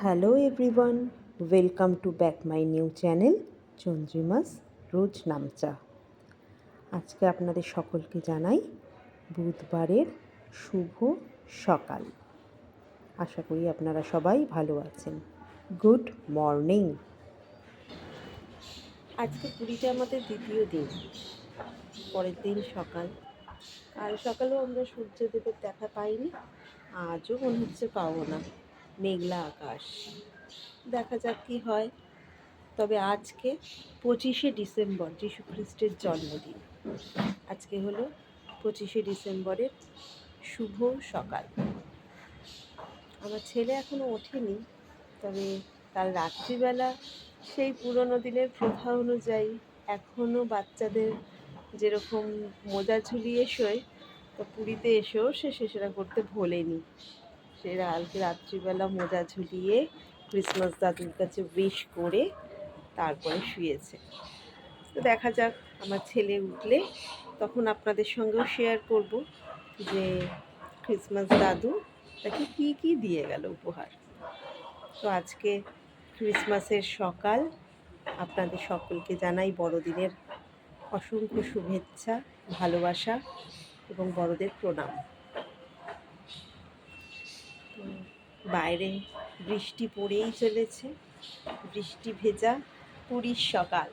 Hello everyone, welcome to back my new channel Chandrima's রোজ নামচা। আজকে আপনাদের সকলকে জানাই বুধবারের শুভ সকাল। আশা করি আপনারা সবাই ভালো আছেন। Good morning. আজকে পুরীতে আমাদের দ্বিতীয় দিন, পরের দিন সকাল। কাল সকালেও আমরা সূর্যদেবের দেখা পাইনি, আজও মনে হচ্ছে পাবো না। মেঘলা আকাশ, দেখা যাক কী হয়। তবে আজকে 25শে ডিসেম্বর, যীশু খ্রিস্টের জন্মদিন। আজকে হলো 25শে ডিসেম্বরের শুভ সকাল। আমার ছেলে এখনও ওঠেনি, তবে কাল রাত্রিবেলা সেই পুরনো দিনের প্রথা অনুযায়ী এখনও বাচ্চাদের যেরকম মোজা ঝুলিয়ে শোয়, তো পুরীতে এসেও সে সেটা করতে ভোলেনি। সে কালকে রাত্রিবেলা মোজা ঝুলিয়ে ক্রিসমাস দাদুর কাছে উইশ করে তারপরে শুয়েছে। তো দেখা যাক, আমার ছেলে উঠলে তখন আপনাদের সঙ্গেও শেয়ার করব যে ক্রিসমাস দাদু তাকে কী কী দিয়ে গেল উপহার। তো আজকে ক্রিসমাসের সকাল, আপনাদের সকলকে জানাই বড়দিনের অসংখ্য শুভেচ্ছা, ভালোবাসা এবং বড়দের প্রণাম। বাইরে বৃষ্টি পড়েই চলেছে, বৃষ্টি ভেজা পুরীর সকাল।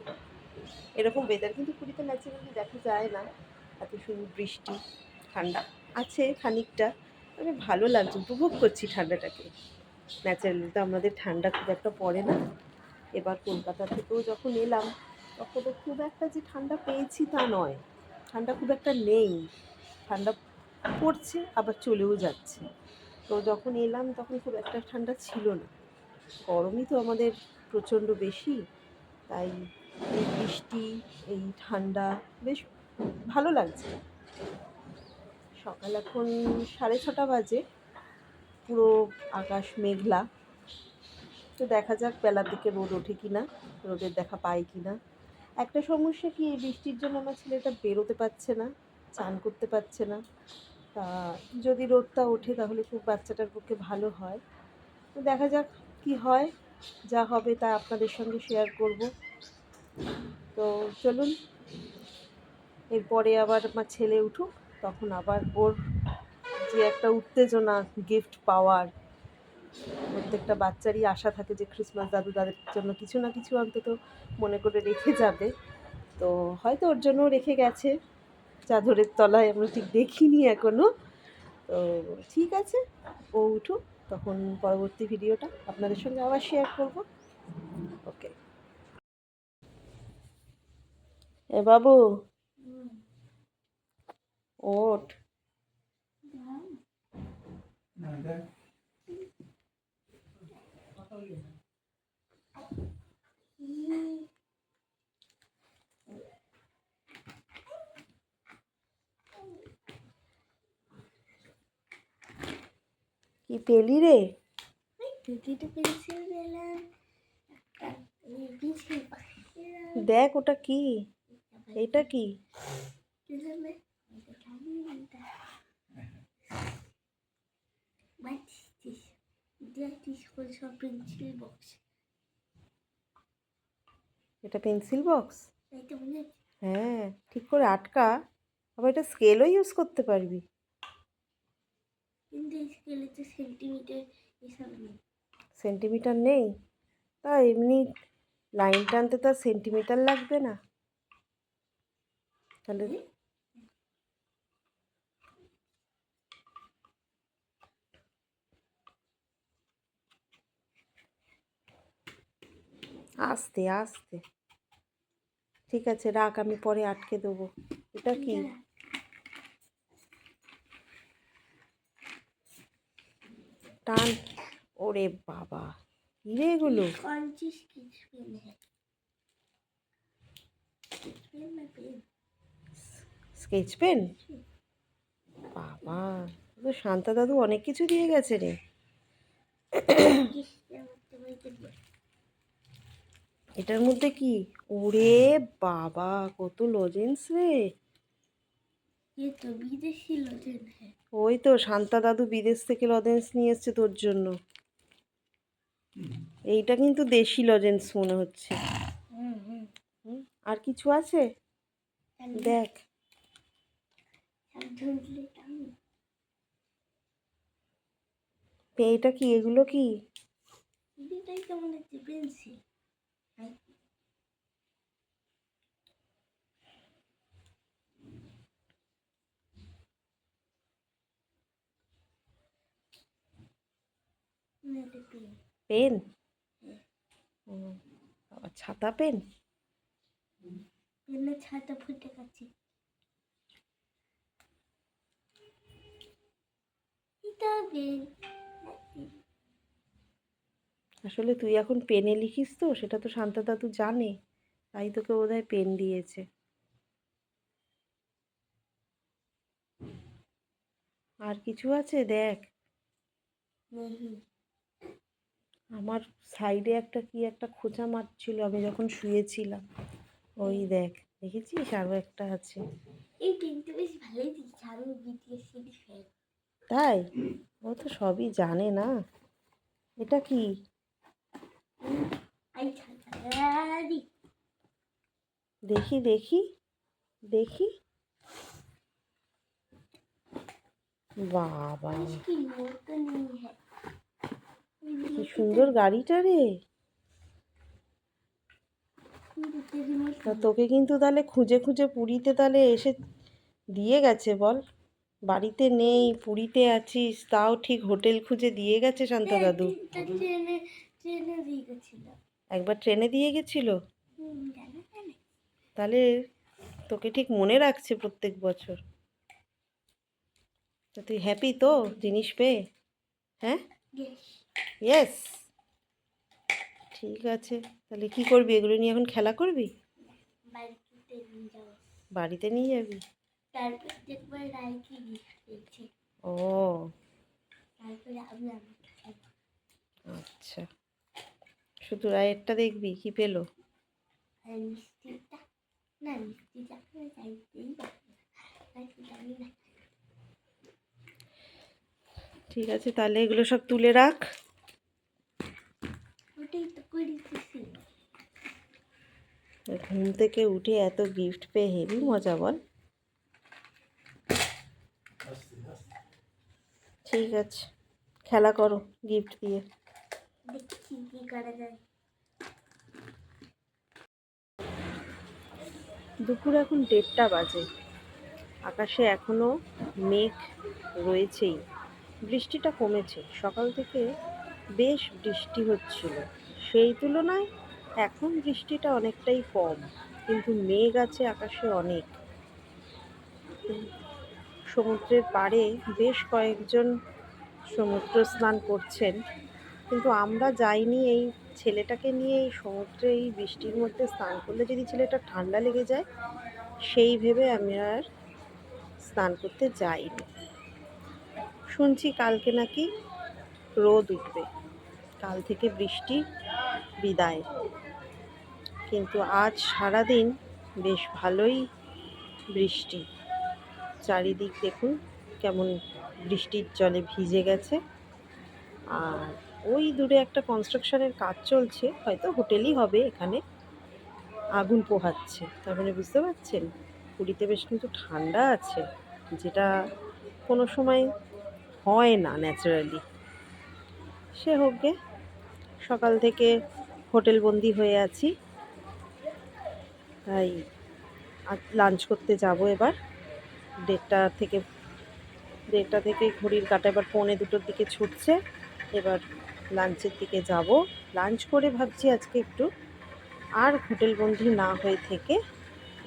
এরকম ওয়েদার কিন্তু পুরীতে ন্যাচারালি দেখা যায় না। এত সুন্দর বৃষ্টি, ঠান্ডা আছে খানিকটা, তবে ভালো লাগছে, উপভোগ করছি ঠান্ডাটাকে। ন্যাচারালি তো আমাদের ঠান্ডা খুব একটা পড়ে না। এবার কলকাতা থেকেও যখন এলাম, তখন খুব একটা যে ঠান্ডা পেয়েছি তা নয়, ঠান্ডা খুব একটা নেই। ঠান্ডা পড়ছে আবার চলেও যাচ্ছে। তো যখন এলাম তখন খুব একটা ঠান্ডা ছিল না। গরমই তো আমাদের প্রচণ্ড বেশি, তাই এই বৃষ্টি, এই ঠান্ডা বেশ ভালো লাগছে। সকাল এখন 6:30 বাজে, পুরো আকাশ মেঘলা। তো দেখা যাক বেলার দিকে রোদ ওঠে কি না, রোদের দেখা পাই কি না। একটা সমস্যা কি, এই বৃষ্টির জন্য আমার ছেলেটা বেরোতে পারছে না, চান করতে পারছে না। তা যদি রোদটা ওঠে তাহলে খুব বাচ্চাটার পক্ষে ভালো হয়। তো দেখা যাক কি হয়, যা হবে তা আপনাদের সঙ্গে শেয়ার করব। তো চলুন, এরপরে আবার আমার ছেলে উঠুক, তখন আবার ওর যে একটা উত্তেজনা, গিফট পাওয়ার, প্রত্যেকটা বাচ্চারই আশা থাকে যে ক্রিসমাস দাদু তাদের জন্য কিছু না কিছু অন্তত মনে করে রেখে যাবে। তো হয়তো ওর জন্যও রেখে গেছে চাদরের তলায়, আমরা ঠিক দেখিনি এখনও। তো ঠিক আছে, ও উঠুক, তখন পরবর্তী ভিডিওটা আপনাদের সঙ্গে আবার শেয়ার করব। ওকে। এ বাবু, ওঠ। কি পেলি রে? দেখ ওটা কি, এটা কি? এটা পেন্সিল বক্স? হ্যাঁ, ঠিক করে আটকা। আবার এটা স্কেলও ইউজ করতে পারবি। সেন্টিমিটার নেই? তা এমনি লাইন টানতে তো আর সেন্টিমিটার লাগবে না তাহলে। আস্তে আস্তে, ঠিক আছে রাখ, আমি পরে আটকে দেবো। এটা কি? টান। ওরে বাবা, কি রে এগুলো? Sketch pen? বাবা, তো শান্তা দাদু অনেক কিছু দিয়ে গেছে রে। এটার মধ্যে কি? ওরে বাবা, কত লজেন্স রে। ওই তো শান্তা দাদু বিদেশ থেকে লজেন্স নিয়ে এসছে তোর জন্য। এইটা কিন্তু দেশি লজেন্স মনে হচ্ছে। আর কিছু আছে দেখ। এইটা কি, এগুলো কি? পেন? ছাতা পেন? ছাতা ফুটে গেছে। আসলে তুই এখন পেনে লিখিস তো, সেটা তো শান্তা দাদু জানে, তাই তোকে বোধহয় পেন দিয়েছে। আর কিছু আছে দেখ। আমার সাইডে একটা কি একটা খোঁচা মারছিল আমি যখন শুয়েছিলাম, ওই দেখ, দেখেছিস আরো একটা আছে। এই পেনটা বেশ ভালোই দিচ্ছে, আমি বিটিএস ফ্যান। তাই? ও তো সবই জানে না। এটা কি? দেখি দেখি দেখি। বাবা কি সুন্দর গাড়িটা রে। তা তোকে কিন্তু তাহলে খুঁজে খুঁজে পুরীতে তাহলে এসে দিয়ে গেছে বল। বাড়িতে নেই, পুরীতে আছিস, তাও ঠিক হোটেল খুঁজে দিয়ে গেছে শান্তা দাদু। একবার ট্রেনে দিয়ে গেছিল? তাহলে তোকে ঠিক মনে রাখছে প্রত্যেক বছর। তা তুই হ্যাপি তো জিনিস পেয়ে? হ্যাঁ, ইয়েস। ঠিক আছে, তাহলে কি করবি এগুলো নিয়ে? এখন খেলা করবি? বাড়িতে নিয়ে যাবি? ও আচ্ছা, শুধু রায়েরটা দেখবি কি পেলো? ঠিক আছে, তাহলে এগুলো সব তুলে রাখ। ঘুম থেকে উঠে এত গিফট পেয়ে হেভি মজা বল। ঠিক আছে, খেলা করো গিফট দিয়ে। দুপুর এখন 1:30 বাজে, আকাশে এখনো মেঘ রয়েছেই। বৃষ্টিটা কমেছে, সকাল থেকে বেশ বৃষ্টি হচ্ছিল, সেই তুলনায় এখন বৃষ্টিটা অনেকটাই কম, কিন্তু মেঘ আছে আকাশে অনেক। সমুদ্রের পাড়ে বেশ কয়েকজন সমুদ্র স্নান করছেন, কিন্তু আমরা যাইনি। এই ছেলেটাকে নিয়ে এই সমুদ্রে এই বৃষ্টির মধ্যে স্নান করলে যদি ছেলেটা ঠান্ডা লেগে যায়, সেই ভেবে আমি আর স্নান করতে যাইনি। শুনছি কালকে নাকি রোদ উঠবে, কাল থেকে বৃষ্টি বিদায়। কিন্তু আজ সারাদিন বেশ ভালোই বৃষ্টি, চারিদিক দেখুন কেমন বৃষ্টির জলে ভিজে গেছে। আর ওই দূরে একটা কনস্ট্রাকশনের কাজ চলছে, হয়তো হোটেলই হবে। এখানে আগুন পোহাচ্ছে, তার মানে বুঝতে পারছেন পুরীতে বেশ কিন্তু ঠান্ডা আছে, যেটা কোনো সময় হয় না ন্যাচারালি। সে হোক গে, সকাল থেকে হোটেল বন্দি হয়ে আছি, তাই লাঞ্চ করতে যাব এবার। 1:30 থেকে ঘড়ির কাঁটা এবার 1:45-র দিকে ছুটছে। এবার লাঞ্চের দিকে যাব। লাঞ্চ করে ভাবছি আজকে একটু আর হোটেল বন্দি না হয়ে থেকে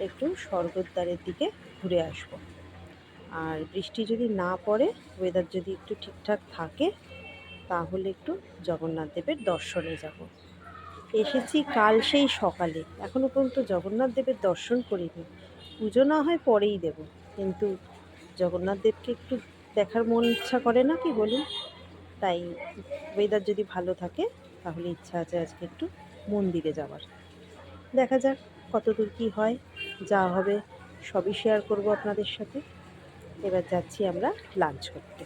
একটু স্বর্গদ্বারের দিকে ঘুরে আসব। আর বৃষ্টি যদি না পড়ে, ওয়েদার যদি একটু ঠিকঠাক থাকে, তাহলে একটু জগন্নাথ দেবের দর্শনে যাব। এসেছি কাল সেই সকালে, এখনও পর্যন্ত জগন্নাথ দেবের দর্শন করিনি। পুজো না হয় পরেই দেব, কিন্তু জগন্নাথ দেবকে একটু দেখার মন ইচ্ছা করে না কি বলুন? তাই ওয়েদার যদি ভালো থাকে তাহলে ইচ্ছা আছে আজকে একটু মন্দিরে যাওয়ার। দেখা যাক কতদূর কী হয়, যা হবে সবই শেয়ার করব আপনাদের সাথে। এবার যাচ্ছি আমরা লাঞ্চ করতে।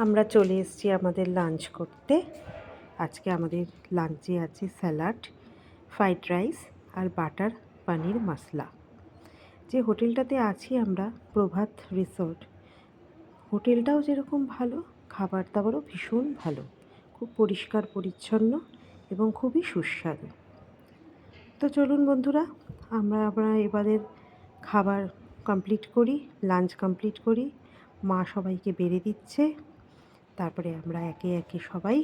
আমরা চলে এসেছি আমাদের লাঞ্চ করতে। আজকে আমাদের লাঞ্চে আছে স্যালাড, ফ্রাইড রাইস আর বাটার পানির মশলা। যে হোটেলটাতে আছি আমরা, প্রভাত রিসর্ট, হোটেলটাও যেরকম ভালো, খাবার দাবারও ভীষণ ভালো, খুব পরিষ্কার পরিচ্ছন্ন এবং খুবই সুস্বাদু। তো চলুন বন্ধুরা, আমরা এবারের খাবার কমপ্লিট করি, লাঞ্চ কমপ্লিট করি। মা সবাইকে বেড়ে দিচ্ছে, তারপরে আমরা একে একে সবাই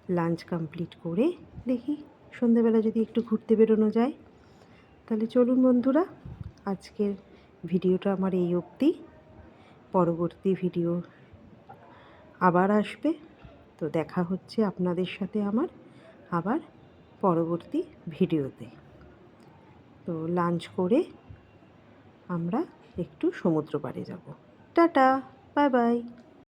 লাঞ্চ কমপ্লিট করে দেখি সন্ধেবেলা যদি একটু ঘুরতে বেরোনো যায়। তাহলে চলুন বন্ধুরা, আজকের ভিডিওটা আমার এই অবধি। পরবর্তী ভিডিও আবার আসবে, তো দেখা হচ্ছে আপনাদের সাথে আমার আবার পরবর্তী ভিডিওতে। তো লাঞ্চ করে আমরা একটু সমুদ্র পাড়ে যাব। Tata, bye bye.